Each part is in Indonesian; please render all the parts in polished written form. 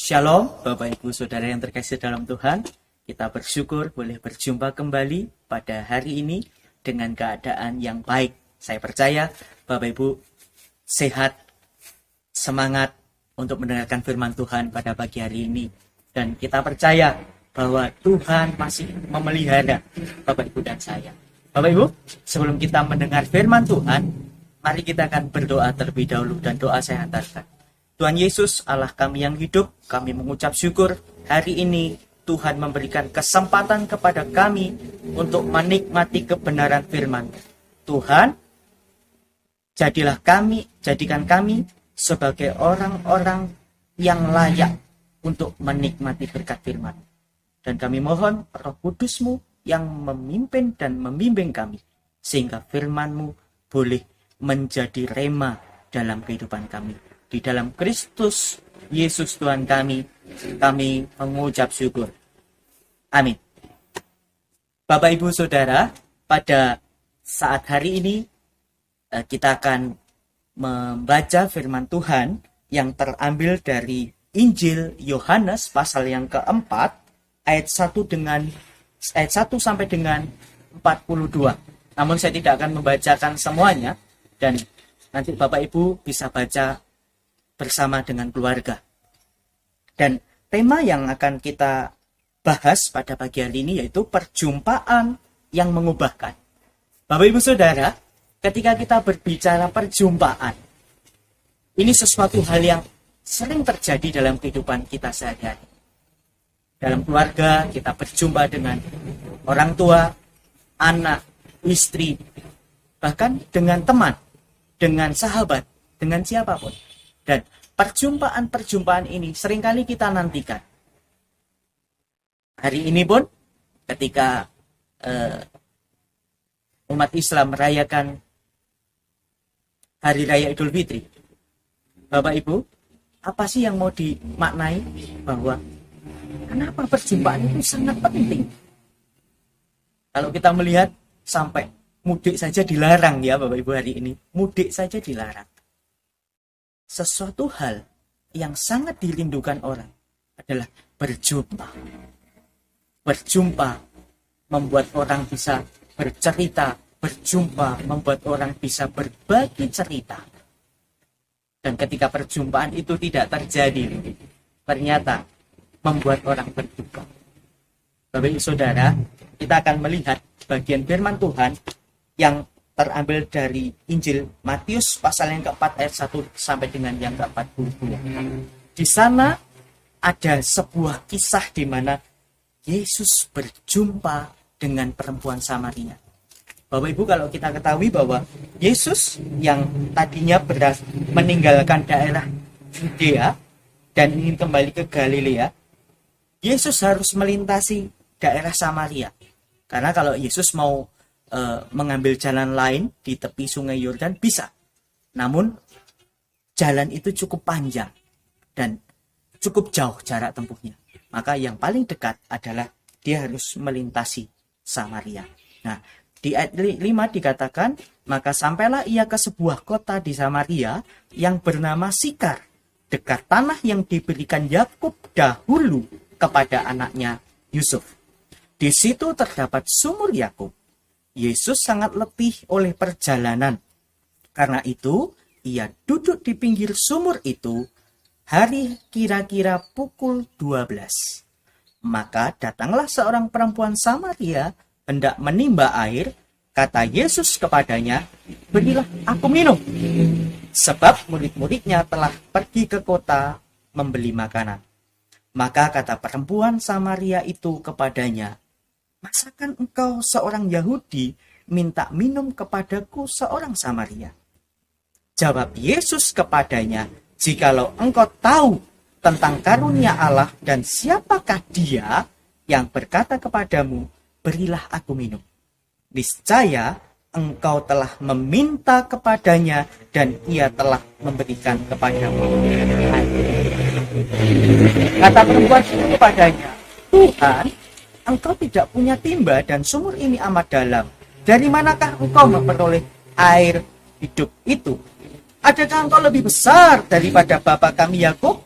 Shalom, Bapak Ibu Saudara yang terkasih dalam Tuhan. Kita bersyukur boleh berjumpa kembali pada hari ini dengan keadaan yang baik. Saya percaya Bapak Ibu sehat, semangat untuk mendengarkan firman Tuhan pada pagi hari ini. Dan kita percaya bahwa Tuhan masih memelihara Bapak Ibu dan saya. Bapak Ibu, sebelum kita mendengar firman Tuhan, mari kita akan berdoa terlebih dahulu, dan doa saya hantarkan. Tuhan Yesus, Allah kami yang hidup, kami mengucap syukur hari ini Tuhan memberikan kesempatan kepada kami untuk menikmati kebenaran firman. Tuhan, jadikan kami sebagai orang-orang yang layak untuk menikmati berkat firman. Dan kami mohon Roh Kudus-Mu yang memimpin dan membimbing kami, sehingga firman-Mu boleh menjadi rema dalam kehidupan kami. Di dalam Kristus Yesus Tuhan kami mengucap syukur. Amin. Bapak Ibu Saudara, pada saat hari ini kita akan membaca firman Tuhan yang terambil dari Injil Yohanes pasal yang keempat, ayat 1 sampai dengan 42. Namun saya tidak akan membacakan semuanya, dan nanti Bapak Ibu bisa baca bersama dengan keluarga. Dan tema yang akan kita bahas pada pagi hari ini yaitu perjumpaan yang mengubahkan. Bapak Ibu Saudara, ketika kita berbicara perjumpaan, ini sesuatu hal yang sering terjadi dalam kehidupan kita sehari-hari. Dalam keluarga kita berjumpa dengan orang tua, anak, istri, bahkan dengan teman, dengan sahabat, dengan siapapun. Dan perjumpaan-perjumpaan ini seringkali kita nantikan. Hari ini pun ketika umat Islam merayakan Hari Raya Idul Fitri, Bapak Ibu, apa sih yang mau dimaknai? Bahwa kenapa perjumpaan itu sangat penting? Kalau kita melihat sampai mudik saja dilarang ya Bapak Ibu hari ini. Mudik saja dilarang. Sesuatu hal yang sangat dirindukan orang adalah berjumpa. Berjumpa membuat orang bisa bercerita, berjumpa membuat orang bisa berbagi cerita. Dan ketika perjumpaan itu tidak terjadi, ternyata membuat orang berduka. Bapak Ibu Saudara, kita akan melihat bagian firman Tuhan yang terambil dari Injil Matius pasal yang keempat ayat 1 sampai dengan yang ke-42. Di sana ada sebuah kisah di mana Yesus berjumpa dengan perempuan Samaria. Bapak Ibu, kalau kita ketahui bahwa Yesus yang tadinya meninggalkan daerah Yudea dan ingin kembali ke Galilea, Yesus harus melintasi daerah Samaria. Karena kalau Yesus mau mengambil jalan lain di tepi sungai Yordan bisa. Namun jalan itu cukup panjang dan cukup jauh jarak tempuhnya. Maka yang paling dekat adalah dia harus melintasi Samaria. Nah, di ayat 5 dikatakan, maka sampailah ia ke sebuah kota di Samaria yang bernama Sikar, dekat tanah yang diberikan Yakub dahulu kepada anaknya Yusuf. Di situ terdapat sumur Yakub. Yesus sangat letih oleh perjalanan. Karena itu, ia duduk di pinggir sumur itu hari kira-kira pukul 12. Maka datanglah seorang perempuan Samaria hendak menimba air. Kata Yesus kepadanya, "Berilah aku minum." Sebab murid-muridnya telah pergi ke kota membeli makanan. Maka kata perempuan Samaria itu kepadanya, "Masakan engkau seorang Yahudi minta minum kepadaku seorang Samaria?" Jawab Yesus kepadanya, "Jikalau engkau tahu tentang karunia Allah dan siapakah dia yang berkata kepadamu, 'Berilah aku minum,' niscaya engkau telah meminta kepadanya dan ia telah memberikan kepadamu." Kata perempuan itu kepadanya, "Tuhan, engkau tidak punya timba dan sumur ini amat dalam. Dari manakah engkau memperoleh air hidup itu? Adakah engkau lebih besar daripada bapa kami Yakub?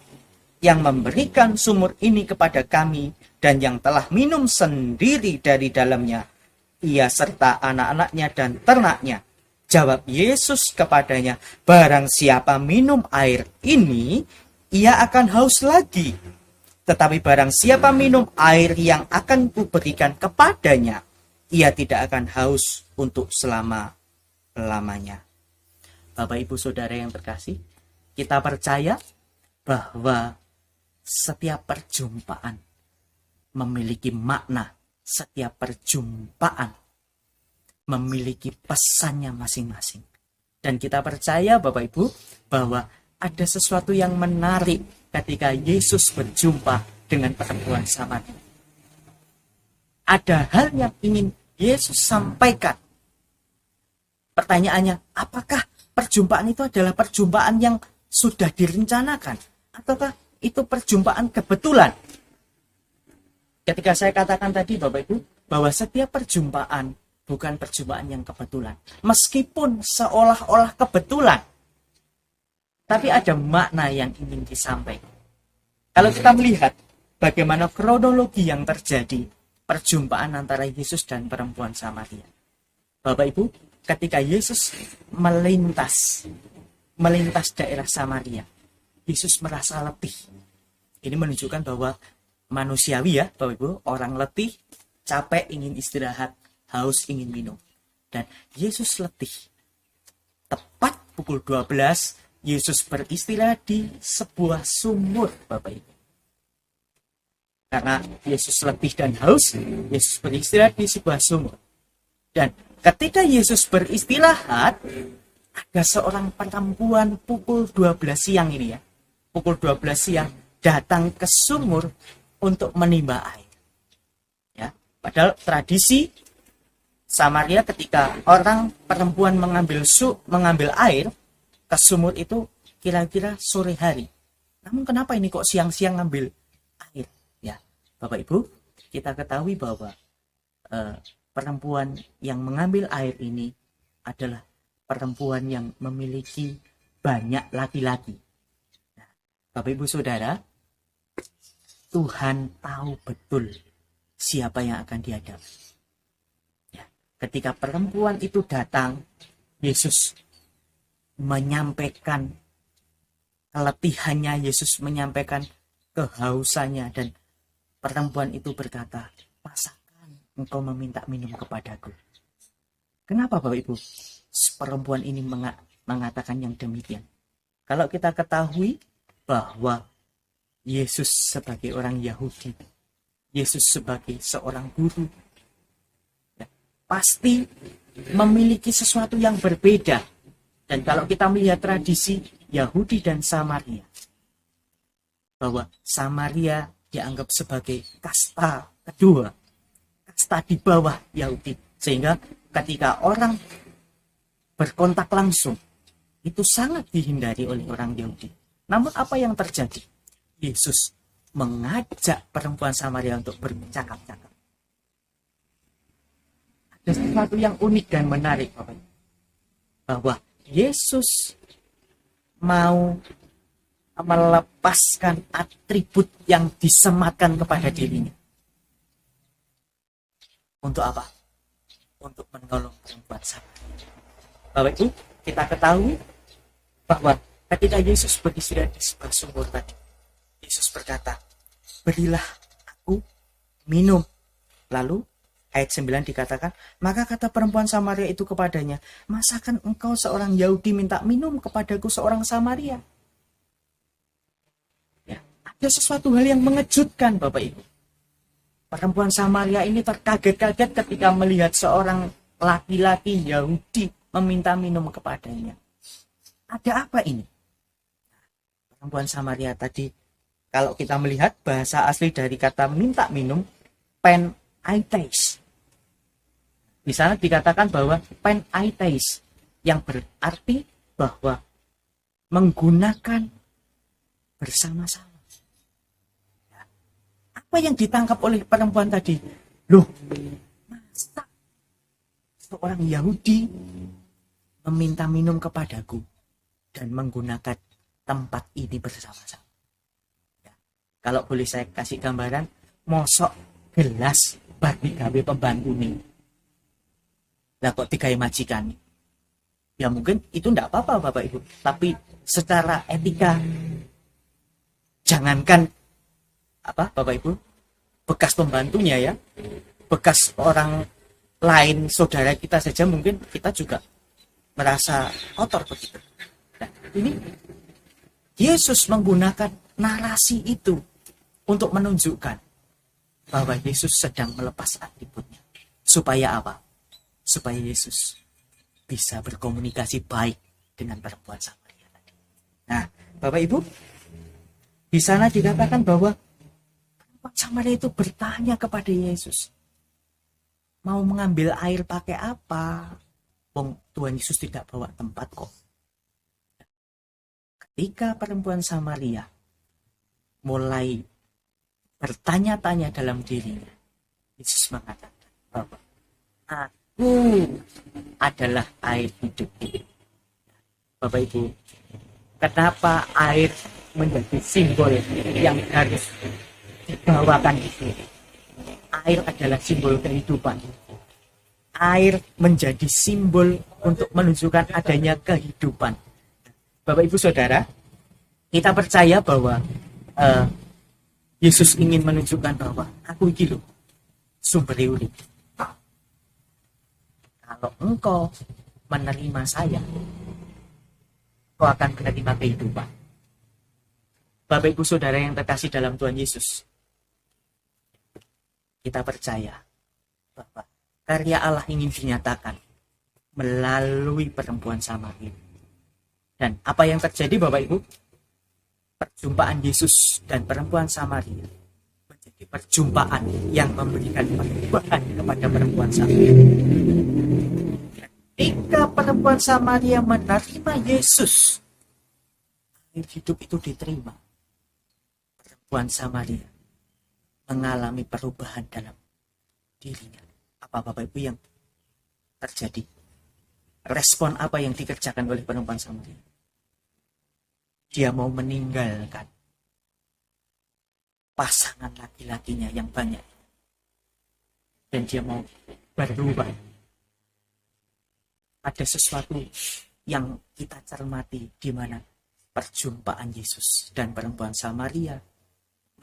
yang memberikan sumur ini kepada kami dan yang telah minum sendiri dari dalamnya, ia serta anak-anaknya dan ternaknya. Jawab Yesus kepadanya, barang siapa minum air ini, ia akan haus lagi. Tetapi barang siapa minum air yang akan kuberikan kepadanya, ia tidak akan haus untuk selama-lamanya. Bapak Ibu Saudara yang terkasih, kita percaya bahwa setiap perjumpaan memiliki makna, setiap perjumpaan memiliki pesannya masing-masing. Dan kita percaya Bapak Ibu bahwa ada sesuatu yang menarik ketika Yesus berjumpa dengan perempuan Samaria. Ada hal yang ingin Yesus sampaikan. Pertanyaannya, apakah perjumpaan itu adalah perjumpaan yang sudah direncanakan? Ataukah itu perjumpaan kebetulan? Ketika saya katakan tadi Bapak Ibu, bahwa setiap perjumpaan bukan perjumpaan yang kebetulan. Meskipun seolah-olah kebetulan, tapi ada makna yang ingin disampaikan. Kalau kita melihat bagaimana kronologi yang terjadi perjumpaan antara Yesus dan perempuan Samaria. Bapak Ibu, ketika Yesus melintas daerah Samaria, Yesus merasa letih. Ini menunjukkan bahwa manusiawi ya Bapak Ibu, orang letih, capek, ingin istirahat, haus, ingin minum. Dan Yesus letih. Tepat pukul 12, Yesus beristirahat di sebuah sumur Bapak Ibu. Karena Yesus letih dan haus, Yesus beristirahat di sebuah sumur. Dan ketika Yesus beristirahat, ada seorang perempuan pukul 12 siang ini ya. Pukul 12 siang datang ke sumur untuk menimba air. Ya, padahal tradisi Samaria ketika orang perempuan mengambil air ke sumur itu kira-kira sore hari. Namun kenapa ini kok siang-siang ngambil air? Ya, Bapak Ibu, kita ketahui bahwa perempuan yang mengambil air ini adalah perempuan yang memiliki banyak laki-laki. Nah, Bapak Ibu Saudara, Tuhan tahu betul siapa yang akan dihadapi. Ya, ketika perempuan itu datang, Yesus menyampaikan keletihannya, Yesus menyampaikan kehausannya, dan perempuan itu berkata, masakan engkau meminta minum kepadaku? Kenapa Bapak Ibu perempuan ini mengatakan yang demikian? Kalau kita ketahui bahwa Yesus sebagai orang Yahudi, Yesus sebagai seorang guru, ya, pasti memiliki sesuatu yang berbeda. Dan kalau kita melihat tradisi Yahudi dan Samaria, bahwa Samaria dianggap sebagai kasta kedua, kasta di bawah Yahudi. Sehingga ketika orang berkontak langsung, itu sangat dihindari oleh orang Yahudi. Namun apa yang terjadi? Yesus mengajak perempuan Samaria untuk bercakap-cakap. Ada sesuatu yang unik dan menarik, Bapak, bahwa Yesus mau melepaskan atribut yang disematkan kepada dirinya. Untuk apa? Untuk menolong perempuan Samaria. Bapak Ibu, kita ketahui bahwa ketika Yesus beristirahat di sebuah sumur tadi, Yesus berkata, berilah aku minum. Lalu ayat 9 dikatakan, maka kata perempuan Samaria itu kepadanya, masakan engkau seorang Yahudi minta minum kepadaku seorang Samaria? Ya, ada sesuatu hal yang mengejutkan Bapak Ibu. Perempuan Samaria ini terkaget-kaget ketika melihat seorang laki-laki Yahudi meminta minum kepadanya. Ada apa ini? Perempuan Samaria tadi, kalau kita melihat bahasa asli dari kata minta minum, penaites. Di sana dikatakan bahwa penaites, yang berarti bahwa menggunakan bersama-sama. Apa yang ditangkap oleh perempuan tadi? Loh, masa seorang Yahudi meminta minum kepadaku dan menggunakan tempat ini bersama-sama? Ya. Kalau boleh saya kasih gambaran, mosok gelas bagi gawe pembantu nih. Lah kok digawe majikan? Ya mungkin itu enggak apa-apa Bapak Ibu. Tapi secara etika, jangankan Bapak Ibu, bekas pembantunya ya, bekas orang lain, saudara kita saja mungkin kita juga merasa kotor begitu. Nah, ini Yesus menggunakan narasi itu untuk menunjukkan bahwa Yesus sedang melepas atributnya. Supaya apa? Supaya Yesus bisa berkomunikasi baik dengan perempuan Samaria tadi. Nah, Bapak Ibu, di sana dikatakan bahwa perempuan Samaria itu bertanya kepada Yesus, mau mengambil air pakai apa? Tuhan Yesus tidak bawa tempat kok. Ketika perempuan Samaria mulai bertanya-tanya dalam dirinya, Yesus mengatakan bahwa aku adalah air hidup. Bapak Ibu, kenapa air menjadi simbol yang harus dibawakan itu? Air adalah simbol kehidupan. Air menjadi simbol untuk menunjukkan adanya kehidupan. Bapak Ibu Saudara, kita percaya bahwa Yesus ingin menunjukkan bahwa aku iki lho sumber urip. Kalau engkau menerima saya, kau akan menerima kehidupan. Bapak Ibu Saudara yang terkasih dalam Tuhan Yesus, kita percaya bahwa karya Allah ingin dinyatakan melalui perempuan Samaria. Dan apa yang terjadi Bapak Ibu? Perjumpaan Yesus dan perempuan Samaria menjadi perjumpaan yang memberikan perubahan kepada perempuan Samaria. Ketika perempuan Samaria menerima Yesus, air hidup itu diterima. Perempuan Samaria mengalami perubahan dalam dirinya. Apa Bapak Ibu yang terjadi? Respon apa yang dikerjakan oleh perempuan Samaria? Dia mau meninggalkan pasangan laki-lakinya yang banyak. Dan dia mau berubah. Ada sesuatu yang kita cermati di mana perjumpaan Yesus dan perempuan Samaria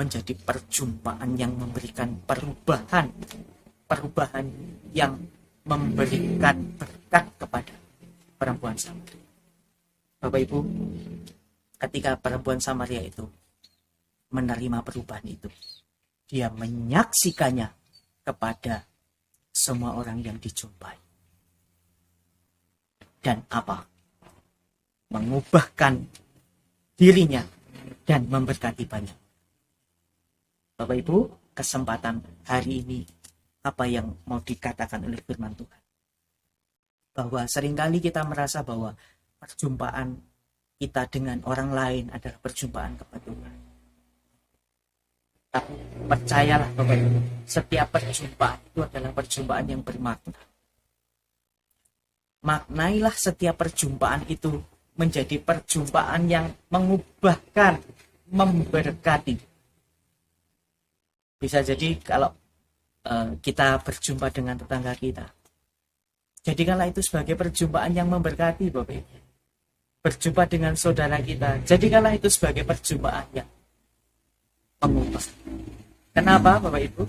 menjadi perjumpaan yang memberikan perubahan yang memberikan berkat kepada perempuan Samaria. Bapak Ibu, ketika perempuan Samaria itu menerima perubahan itu, dia menyaksikannya kepada semua orang yang dijumpai. Dan apa? Mengubahkan dirinya dan memberkati banyak. Bapak Ibu, kesempatan hari ini apa yang mau dikatakan oleh firman Tuhan? Bahwa seringkali kita merasa bahwa perjumpaan kita dengan orang lain adalah perjumpaan kepada Tuhan. Tapi percayalah Bapak Ibu, setiap perjumpaan itu adalah perjumpaan yang bermakna. Maknailah setiap perjumpaan itu menjadi perjumpaan yang mengubahkan, memberkati. Bisa jadi kalau kita berjumpa dengan tetangga kita, jadikanlah itu sebagai perjumpaan yang memberkati Bapak Ibu. Berjumpa dengan saudara kita, jadikanlah itu sebagai perjumpaan yang mengubah. Kenapa Bapak Ibu?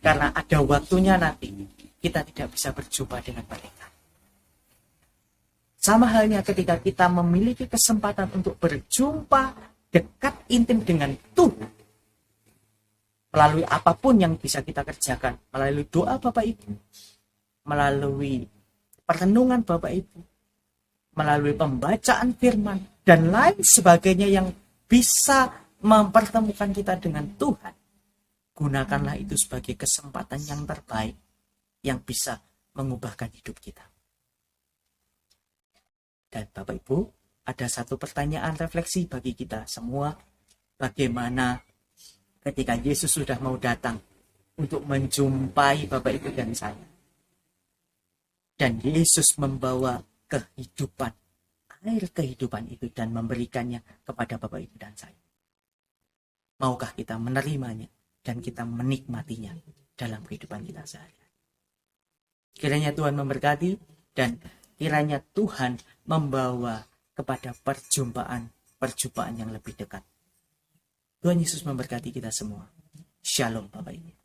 Karena ada waktunya nanti kita tidak bisa berjumpa dengan mereka. Sama halnya ketika kita memiliki kesempatan untuk berjumpa dekat intim dengan Tuhan, melalui apapun yang bisa kita kerjakan, melalui doa Bapak Ibu, melalui perenungan Bapak Ibu, melalui pembacaan firman, dan lain sebagainya yang bisa mempertemukan kita dengan Tuhan. Gunakanlah itu sebagai kesempatan yang terbaik yang bisa mengubahkan hidup kita. Dan Bapak Ibu, ada satu pertanyaan refleksi bagi kita semua. Bagaimana ketika Yesus sudah mau datang untuk menjumpai Bapak Ibu dan saya, dan Yesus membawa kehidupan, air kehidupan itu, dan memberikannya kepada Bapak Ibu dan saya. Maukah kita menerimanya dan kita menikmatinya dalam kehidupan kita sehari-hari? Kiranya Tuhan memberkati dan kiranya Tuhan membawa kepada perjumpaan yang lebih dekat. Tuhan Yesus memberkati kita semua. Shalom Bapak Ibu.